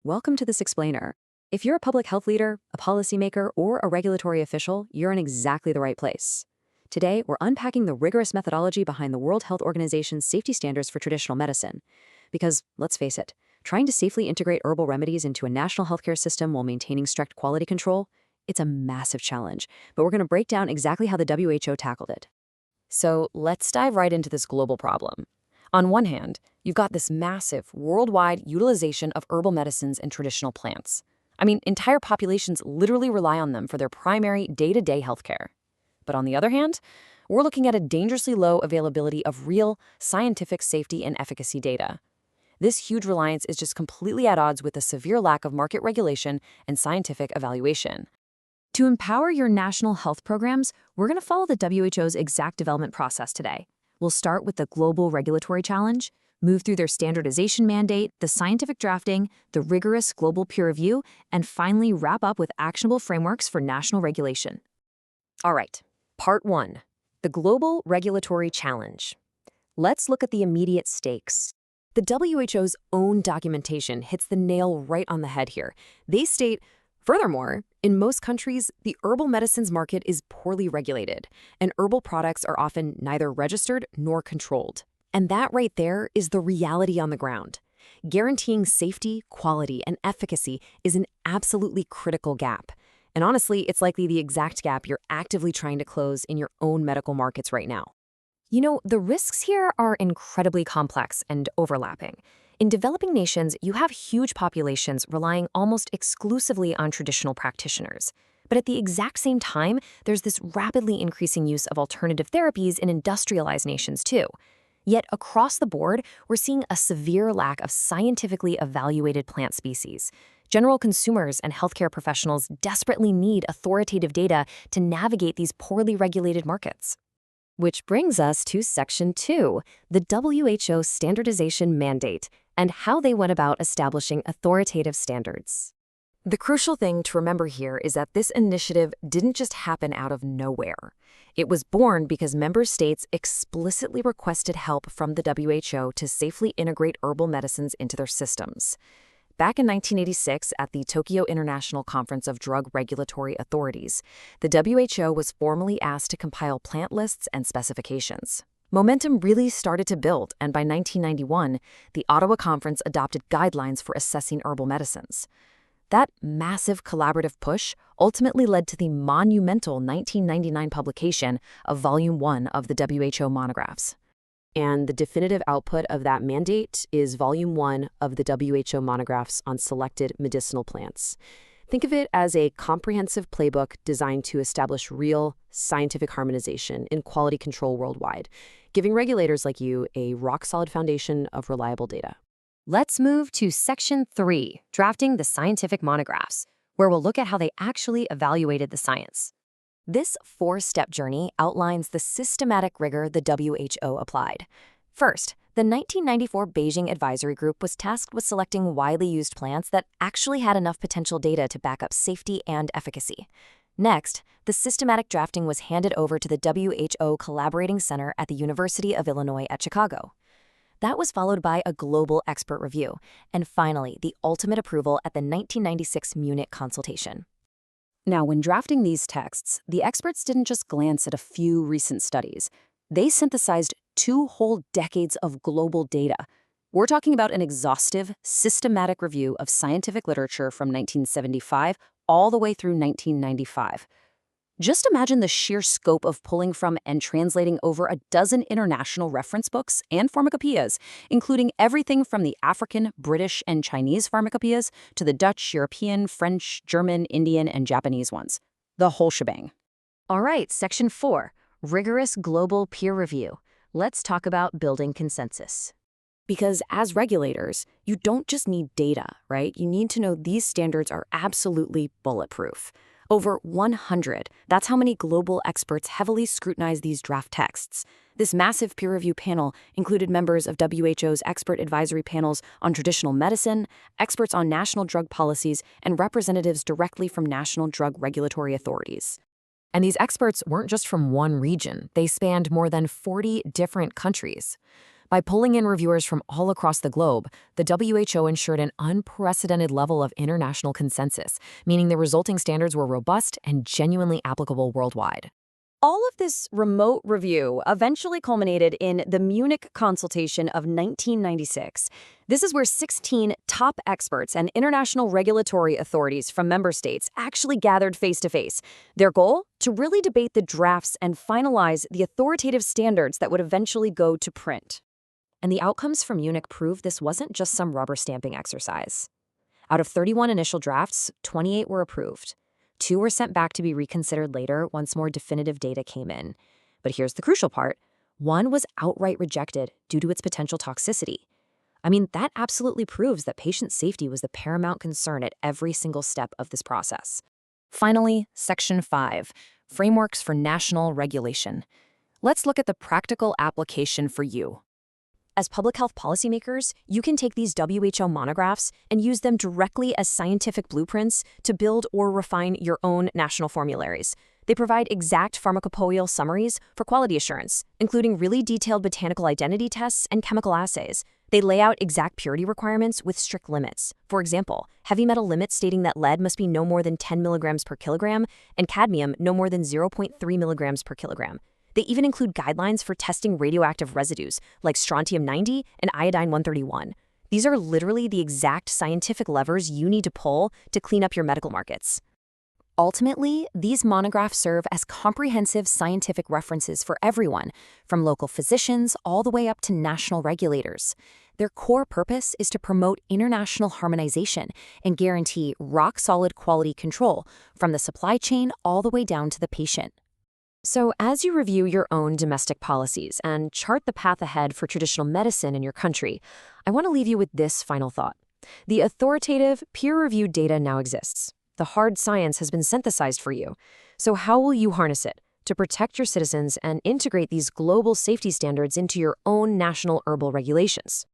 Welcome to this explainer. If you're a public health leader, a policymaker, or a regulatory official, you're in exactly the right place. Today, we're unpacking the rigorous methodology behind the World Health Organization's safety standards for traditional medicine. Because, let's face it, trying to safely integrate herbal remedies into a national healthcare system while maintaining strict quality control, it's a massive challenge, but we're going to break down exactly how the WHO tackled it. So let's dive right into this global problem. On one hand, you've got this massive worldwide utilization of herbal medicines and traditional plants. I mean, entire populations literally rely on them for their primary day-to-day healthcare. But on the other hand, we're looking at a dangerously low availability of real, scientific safety and efficacy data. This huge reliance is just completely at odds with a severe lack of market regulation and scientific evaluation. To empower your national health programs, we're going to follow the WHO's exact development process today. We'll start with the global regulatory challenge, move through their standardization mandate, the scientific drafting, the rigorous global peer review, and finally wrap up with actionable frameworks for national regulation. All right, part 1, the global regulatory challenge. Let's look at the immediate stakes. The WHO's own documentation hits the nail right on the head here. They state, furthermore, in most countries, the herbal medicines market is poorly regulated, and herbal products are often neither registered nor controlled. And that right there is the reality on the ground. Guaranteeing safety, quality, and efficacy is an absolutely critical gap. And honestly, it's likely the exact gap you're actively trying to close in your own medical markets right now. You know, the risks here are incredibly complex and overlapping. In developing nations, you have huge populations relying almost exclusively on traditional practitioners. But at the exact same time, there's this rapidly increasing use of alternative therapies in industrialized nations too. Yet across the board, we're seeing a severe lack of scientifically evaluated plant species. General consumers and healthcare professionals desperately need authoritative data to navigate these poorly regulated markets. Which brings us to Section 2, the WHO standardization mandate, and how they went about establishing authoritative standards. The crucial thing to remember here is that this initiative didn't just happen out of nowhere. It was born because member states explicitly requested help from the WHO to safely integrate herbal medicines into their systems. Back in 1986, at the Tokyo International Conference of Drug Regulatory Authorities, the WHO was formally asked to compile plant lists and specifications. Momentum really started to build, and by 1991, the Ottawa Conference adopted guidelines for assessing herbal medicines. That massive collaborative push ultimately led to the monumental 1999 publication of Volume 1 of the WHO monographs. And the definitive output of that mandate is Volume 1 of the WHO monographs on selected medicinal plants. Think of it as a comprehensive playbook designed to establish real scientific harmonization in quality control worldwide, giving regulators like you a rock-solid foundation of reliable data. Let's move to Section 3, drafting the scientific monographs, where we'll look at how they actually evaluated the science. This 4-step journey outlines the systematic rigor the WHO applied. First, the 1994 Beijing Advisory Group was tasked with selecting widely used plants that actually had enough potential data to back up safety and efficacy. Next, the systematic drafting was handed over to the WHO Collaborating Center at the University of Illinois at Chicago. That was followed by a global expert review, and finally, the ultimate approval at the 1996 Munich consultation. Now, when drafting these texts, the experts didn't just glance at a few recent studies. They synthesized 2 whole decades of global data. We're talking about an exhaustive, systematic review of scientific literature from 1975 all the way through 1995. Just imagine the sheer scope of pulling from and translating over a dozen international reference books and pharmacopoeias, including everything from the African, British, and Chinese pharmacopoeias to the Dutch, European, French, German, Indian, and Japanese ones. The whole shebang. All right, Section 4, rigorous global peer review. Let's talk about building consensus. Because as regulators, you don't just need data, right? You need to know these standards are absolutely bulletproof. Over 100. That's how many global experts heavily scrutinize these draft texts. This massive peer review panel included members of WHO's expert advisory panels on traditional medicine, experts on national drug policies, and representatives directly from national drug regulatory authorities. And these experts weren't just from one region. They spanned more than 40 different countries. By pulling in reviewers from all across the globe, the WHO ensured an unprecedented level of international consensus, meaning the resulting standards were robust and genuinely applicable worldwide. All of this remote review eventually culminated in the Munich consultation of 1996. This is where 16 top experts and international regulatory authorities from member states actually gathered face-to-face. Their goal? To really debate the drafts and finalize the authoritative standards that would eventually go to print. And the outcomes from Munich proved this wasn't just some rubber stamping exercise. Out of 31 initial drafts, 28 were approved. 2 were sent back to be reconsidered later once more definitive data came in. But here's the crucial part. 1 was outright rejected due to its potential toxicity. I mean, that absolutely proves that patient safety was the paramount concern at every single step of this process. Finally, Section 5, Frameworks for National Regulation. Let's look at the practical application for you. As public health policymakers, you can take these WHO monographs and use them directly as scientific blueprints to build or refine your own national formularies. They provide exact pharmacopoeial summaries for quality assurance, including really detailed botanical identity tests and chemical assays. They lay out exact purity requirements with strict limits. For example, heavy metal limits stating that lead must be no more than 10 milligrams per kilogram and cadmium no more than 0.3 milligrams per kilogram. They even include guidelines for testing radioactive residues like strontium-90 and iodine-131. These are literally the exact scientific levers you need to pull to clean up your medical markets. Ultimately, these monographs serve as comprehensive scientific references for everyone, from local physicians all the way up to national regulators. Their core purpose is to promote international harmonization and guarantee rock-solid quality control from the supply chain all the way down to the patient. So as you review your own domestic policies and chart the path ahead for traditional medicine in your country, I want to leave you with this final thought. The authoritative, peer-reviewed data now exists. The hard science has been synthesized for you. So how will you harness it to protect your citizens and integrate these global safety standards into your own national herbal regulations?